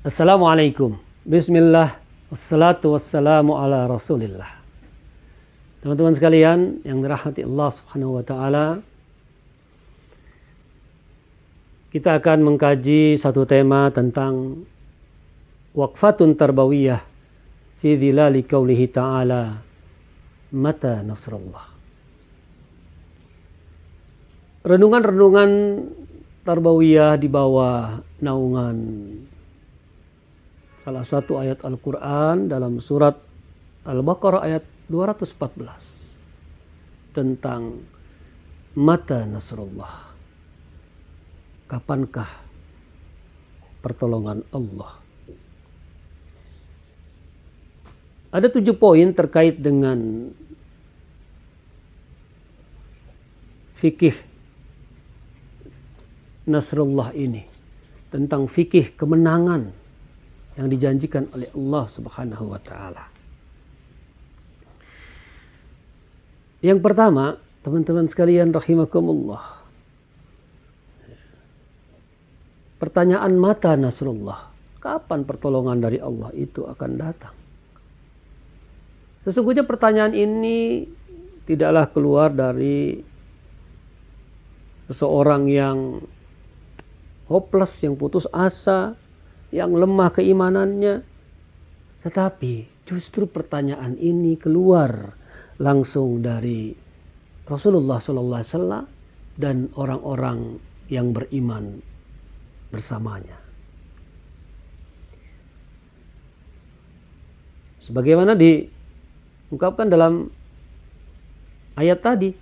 Assalamualaikum. Bismillah. Wassalatu wassalamu ala rasulillah. Teman-teman sekalian yang dirahmati Allah subhanahu wa ta'ala, kita akan mengkaji satu tema tentang waqfatun tarbawiyah fi dhilali qaulihi ta'ala mata nasrullah. Renungan-renungan tarbawiyah di bawah naungan salah satu ayat Al-Quran dalam surat Al-Baqarah ayat 214 tentang mata nasrullah. Kapankah pertolongan Allah? Ada 7 poin terkait dengan fikih nasrullah ini, tentang fikih kemenangan yang dijanjikan oleh Allah Subhanahu wa taala. Yang pertama, teman-teman sekalian rahimakumullah. Pertanyaan mata nasrullah, kapan pertolongan dari Allah itu akan datang? Sesungguhnya pertanyaan ini tidaklah keluar dari seseorang yang hopeless, yang putus asa, yang lemah keimanannya. Tetapi justru pertanyaan ini keluar langsung dari Rasulullah SAW dan orang-orang yang beriman bersamanya. Sebagaimana diungkapkan dalam ayat tadi,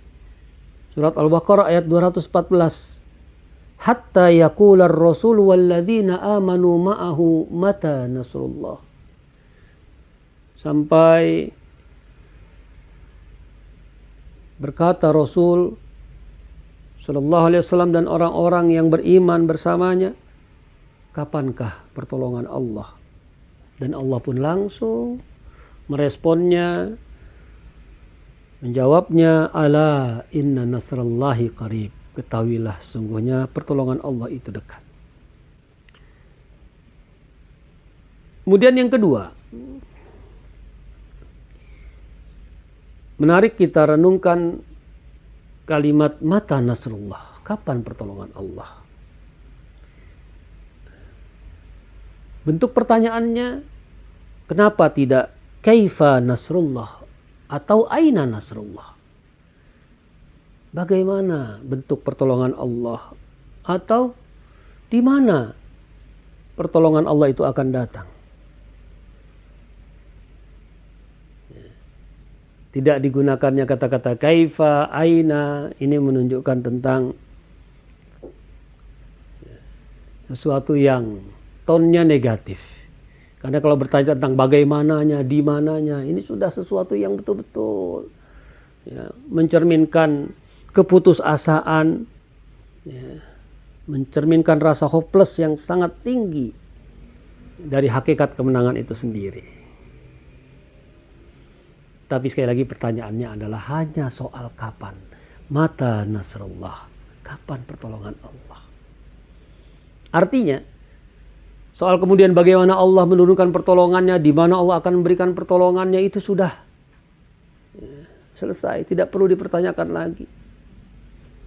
surat Al-Baqarah ayat 214. Hatta yaqular rasul walladzina amanu ma'ahu mata nasrullah. Sampai berkata Rasul sallallahu alaihi wasallam dan orang-orang yang beriman bersamanya, kapankah pertolongan Allah? Dan Allah pun langsung meresponnya, menjawabnya, ala inna nasrallahi qarib. Ketahuilah sungguhnya pertolongan Allah itu dekat. Kemudian yang kedua, menarik kita renungkan kalimat mata nasrullah. Kapan pertolongan Allah? Bentuk pertanyaannya, kenapa tidak kaifa nasrullah atau aina nasrullah? Bagaimana bentuk pertolongan Allah? Atau di mana pertolongan Allah itu akan datang? Tidak digunakannya kata-kata kaifa, aina, ini menunjukkan tentang sesuatu yang tonnya negatif. Karena kalau bertanya tentang bagaimananya, di mananya, ini sudah sesuatu yang betul-betul mencerminkan keputusasaan, mencerminkan rasa hopeless yang sangat tinggi dari hakikat kemenangan itu sendiri. Tapi sekali lagi pertanyaannya adalah hanya soal kapan. Mata nasrullah, kapan pertolongan Allah? Artinya, soal kemudian bagaimana Allah menurunkan pertolongannya, di mana Allah akan memberikan pertolongannya, itu sudah selesai, tidak perlu dipertanyakan lagi.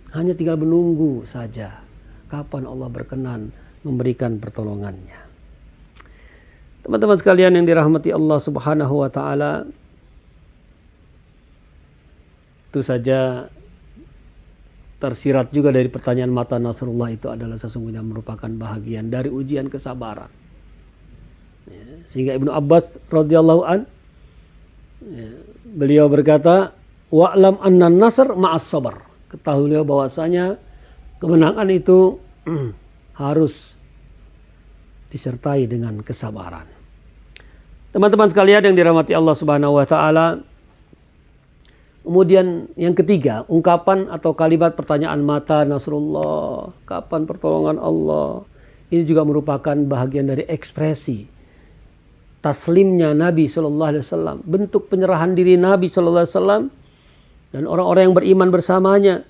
Hanya tinggal menunggu saja kapan Allah berkenan memberikan pertolongannya. Teman-teman sekalian yang dirahmati Allah Subhanahu wa taala, itu saja tersirat juga dari pertanyaan mata nasrullah itu adalah sesungguhnya merupakan bahagian dari ujian kesabaran. Sehingga Ibnu Abbas radhiyallahu an, beliau berkata, wa'lam anna nasr ma'as sabar. Ketahuilah bahwasanya kemenangan itu harus disertai dengan kesabaran. Teman-teman sekalian yang dirahmati Allah Subhanahu wa taala, kemudian yang ketiga, ungkapan atau kalimat pertanyaan mata nasrullah, kapan pertolongan Allah? Ini juga merupakan bagian dari ekspresi taslimnya Nabi sallallahu alaihi wasallam, bentuk penyerahan diri Nabi sallallahu alaihi wasallam dan orang-orang yang beriman bersamanya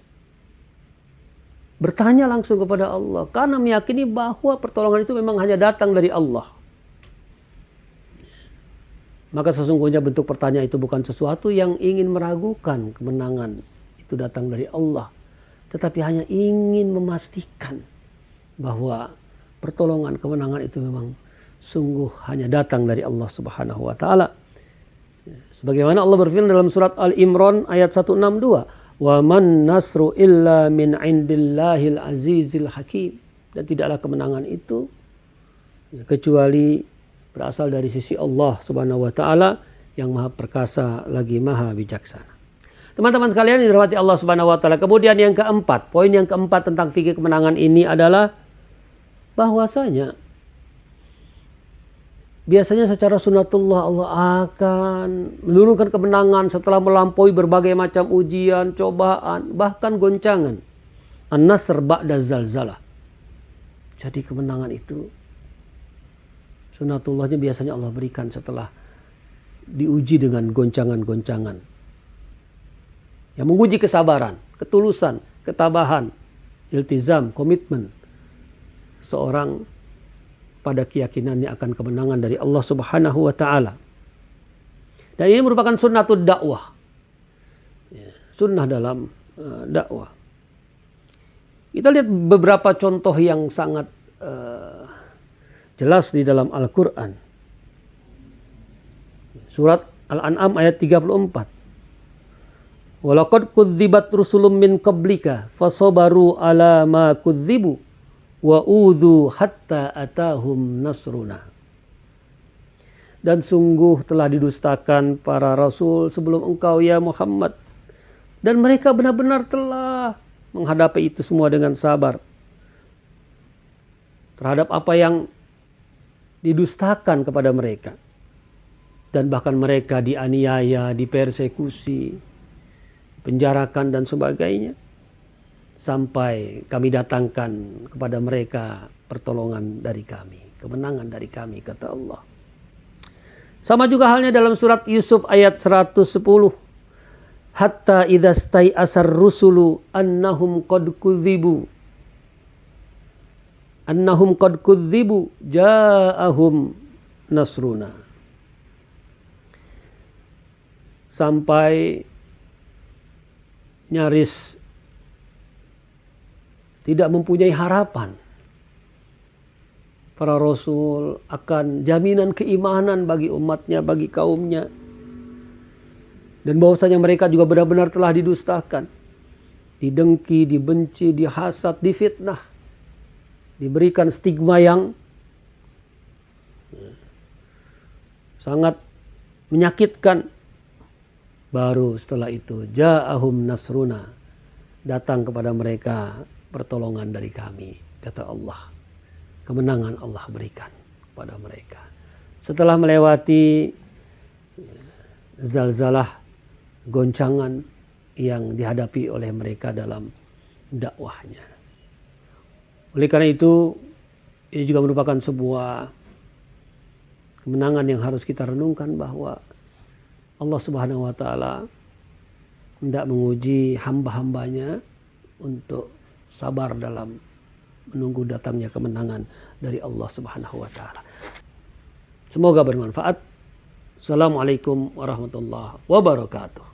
bertanya langsung kepada Allah karena meyakini bahwa pertolongan itu memang hanya datang dari Allah. maka sesungguhnya bentuk pertanyaan itu bukan sesuatu yang ingin meragukan kemenangan itu datang dari Allah, tetapi hanya ingin memastikan bahwa pertolongan kemenangan itu memang sungguh hanya datang dari Allah Subhanahu wa taala. Sebagaimana Allah berfirman dalam surat Al-Imran ayat 162, "Wa man nasru illa min indillahil azizil hakim." Dan tidaklah kemenangan itu kecuali berasal dari sisi Allah Subhanahu wa taala yang Maha Perkasa lagi Maha Bijaksana. Teman-teman sekalian yang dirahmati Allah Subhanahu wa taala, kemudian yang keempat, poin yang keempat tentang fikih kemenangan ini adalah bahwasanya biasanya secara sunnatullah Allah akan menurunkan kemenangan setelah melampaui berbagai macam ujian, cobaan, bahkan goncangan. An-nasr ba'da zalzalah. Jadi kemenangan itu sunnatullahnya biasanya Allah berikan setelah diuji dengan goncangan-goncangan yang menguji kesabaran, ketulusan, ketabahan, iltizam, komitmen seorang pada keyakinannya akan kemenangan dari Allah Subhanahu wa taala. Dan ini merupakan sunnatud dakwah. Sunnah dalam dakwah. Kita lihat beberapa contoh yang sangat jelas di dalam Al-Qur'an. Surat Al-An'am ayat 34. Walaqad kudzibat rusulun min qablika fasabaru ala ma kudzibu wa udzu hatta atahum nasruna. Dan sungguh telah didustakan para rasul sebelum engkau ya Muhammad, dan mereka benar-benar telah menghadapi itu semua dengan sabar terhadap apa yang didustakan kepada mereka, dan bahkan mereka dianiaya, dipersekusi, penjarakan dan sebagainya, sampai kami datangkan kepada mereka pertolongan dari kami, kemenangan dari kami, kata Allah. Sama juga halnya dalam surat Yusuf ayat 110. Hatta idza stai'asar rusulu annahum qad kudzibu ja'ahum nasruna. Sampai nyaris tidak mempunyai harapan para rasul akan jaminan keimanan bagi umatnya, bagi kaumnya. Dan bahwasanya mereka juga benar-benar telah didustakan, didengki, dibenci, dihasad, difitnah, diberikan stigma yang sangat menyakitkan. Baru setelah itu ja'ahum nasruna, datang kepada mereka pertolongan dari kami, kata Allah. Kemenangan Allah berikan kepada mereka setelah melewati zalzalah, goncangan yang dihadapi oleh mereka dalam dakwahnya. Oleh karena itu, ini juga merupakan sebuah kemenangan yang harus kita renungkan, bahwa Allah Subhanahu wa taala hendak menguji hamba-hambanya untuk sabar dalam menunggu datangnya kemenangan dari Allah Subhanahu wa taala. Semoga bermanfaat. Assalamualaikum warahmatullahi wabarakatuh.